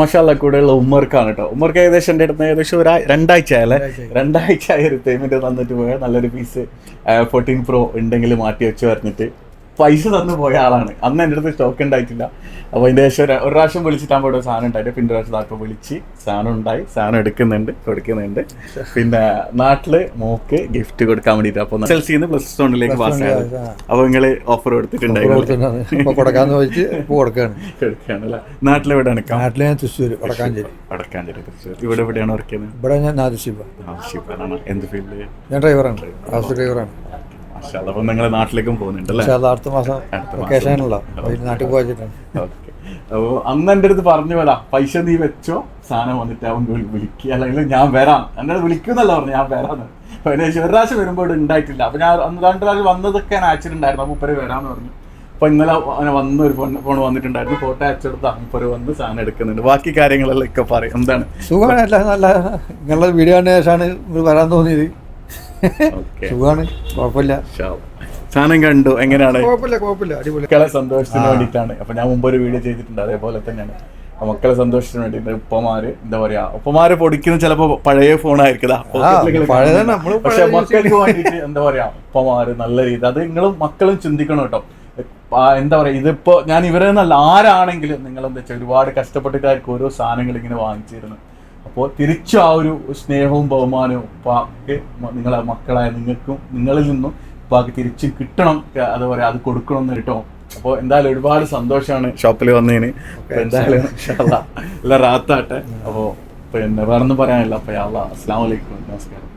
മാഷാഅല്ലാ കൂടെയുള്ള ഉമ്മർക്കാണ് കേട്ടോ. ഉമ്മർക്ക് ഏകദേശം എൻ്റെ അടുത്ത് ഏകദേശം ഒരു 2 ആഴ്ച ആയല്ലേ, 2 ആഴ്ച ആയ ഒരു പേയ്മെന്റ് തന്നിട്ട് പോയ നല്ലൊരു പീസ് 14 Pro ഉണ്ടെങ്കിൽ മാറ്റി വെച്ച് പറഞ്ഞിട്ട് പൈസ തന്നു പോയ ആളാണ്. അന്ന് എൻ്റെ അടുത്ത് സ്റ്റോക്ക് ഉണ്ടായിട്ടില്ല. അപ്പോൾ അതിൻ്റെ ശേഷം ഒരു പ്രാവശ്യം വിളിച്ചിട്ടാകുമ്പോൾ ഇവിടെ സാധനം ഉണ്ടായിട്ട് പിന്നെ പ്രാവശ്യം താല്പര്യം വിളിച്ച് സാധനം ഉണ്ടായി, സാധനം കൊടുക്കുന്നുണ്ട്. പിന്നെ നാട്ടില് മോക്ക് ഗിഫ്റ്റ് കൊടുക്കാൻ വേണ്ടിയിട്ട് അപ്പോൾ SLCന്ന് +1 പാസ് ആയത്. അപ്പോൾ നിങ്ങൾ ഓഫർ കൊടുത്തിട്ടുണ്ടായിരുന്നു കൊടുക്കുകയാണല്ലേ. നാട്ടിലെവിടെയാണ്? തൃശ്ശൂർ വടക്കാഞ്ചേരി. തൃശ്ശൂർ. ഇവിടെ എവിടെയാണ് വർക്ക് ചെയ്യുന്നത്? ഇവിടെ ഞാൻ എന്ത് ഫീൽഡ്? ഞാൻ ഡ്രൈവറാണ്, ഹൗസ് ഡ്രൈവറാണ്. അപ്പോൾ നിങ്ങൾ നാട്ടിലേക്കും പോകുന്നുണ്ടല്ലേ? അടുത്ത മാസം വെക്കേഷനുള്ള നാട്ടിൽ പോയിട്ടാണ്. അപ്പോൾ അന്ന് എൻ്റെ അടുത്ത് പറഞ്ഞു പോലെ പൈസ നീ വെച്ചോ, സാധനം വന്നിട്ട് അവൻ വിളിക്കുക, അല്ലെങ്കിൽ ഞാൻ വരാം. എൻ്റെ വിളിക്കുന്നല്ല പറഞ്ഞു, ഞാൻ വരാന്ന്. അപ്പോൾ അതിന് ശേഷം ഒരു പ്രാവശ്യം വരുമ്പോൾ ഇവിടെ ഉണ്ടായിട്ടില്ല. അപ്പോൾ ഞാൻ 2 പ്രാവശ്യം വന്നതൊക്കെ ഞാൻ അയച്ചിട്ടുണ്ടായിരുന്നു. അപ്പോൾ മുപ്പര് വരാമെന്ന് പറഞ്ഞു. അപ്പോൾ ഇന്നലെ അങ്ങനെ വന്ന ഒരു ഫോൺ വന്നിട്ടുണ്ടായിരുന്നു. ഫോട്ടോ അയച്ചെടുത്ത് മുപ്പര് വന്ന് സാധനം എടുക്കുന്നുണ്ട്. ബാക്കി കാര്യങ്ങളെല്ലാം ഒക്കെ പറയും. എന്താണ് സുഖമാണ്, നല്ല നിങ്ങളുടെ വീഡിയോ കണ്ട ശേഷമാണ് വരാൻ തോന്നിയത്. സുഖമാണ്, കുഴപ്പമില്ല. സാധനം കണ്ടു, എങ്ങനെയാണ്? കുഴപ്പമില്ല, അടിപൊളി. മക്കളെ സന്തോഷത്തിന് വേണ്ടിയിട്ടാണ്. അപ്പൊ ഞാൻ മുമ്പ് ഒരു വീഡിയോ ചെയ്തിട്ടുണ്ട്, അതേപോലെ തന്നെയാണ്. മക്കളെ സന്തോഷത്തിന് വേണ്ടിയിട്ട് ഉപ്പമാര് എന്താ പറയാ, ഉപ്പമാര് പൊടിക്കുന്ന ചിലപ്പോ പഴയ ഫോണായിരിക്കും, പക്ഷെ മക്കൾക്ക് വേണ്ടിയിട്ട് എന്താ പറയാ ഉപ്പമാര് നല്ല രീതി. അത് നിങ്ങളും മക്കളും ചിന്തിക്കണം കേട്ടോ. എന്താ പറയാ, ഇതിപ്പോ ഞാൻ ഇവരെന്നല്ല, ആരാണെങ്കിലും നിങ്ങൾ എന്താ വെച്ചാൽ ഒരുപാട് കഷ്ടപ്പെട്ടിട്ടായിരിക്കും ഓരോ സാധനങ്ങൾ ഇങ്ങനെ വാങ്ങിച്ചിരുന്നത്. അപ്പോൾ തിരിച്ചു ആ ഒരു സ്നേഹവും ബഹുമാനവും ഉപ്പാക്ക് നിങ്ങളെ മക്കളായ നിങ്ങളിൽ നിന്നും ഉപ്പാക്ക് തിരിച്ച് കിട്ടണം. അത് പറയാ, അത് കൊടുക്കണം എന്ന് കേട്ടോ. അപ്പോൾ എന്തായാലും ഒരുപാട് സന്തോഷമാണ് ഷോപ്പിൽ വന്നതിന്. എന്തായാലും എല്ലാം റാത്താട്ടെ. അപ്പോൾ പിന്നെ വേറൊന്നും പറയാനില്ല. അപ്പോൾ അസ്സലാമു അലൈക്കും, നമസ്കാരം.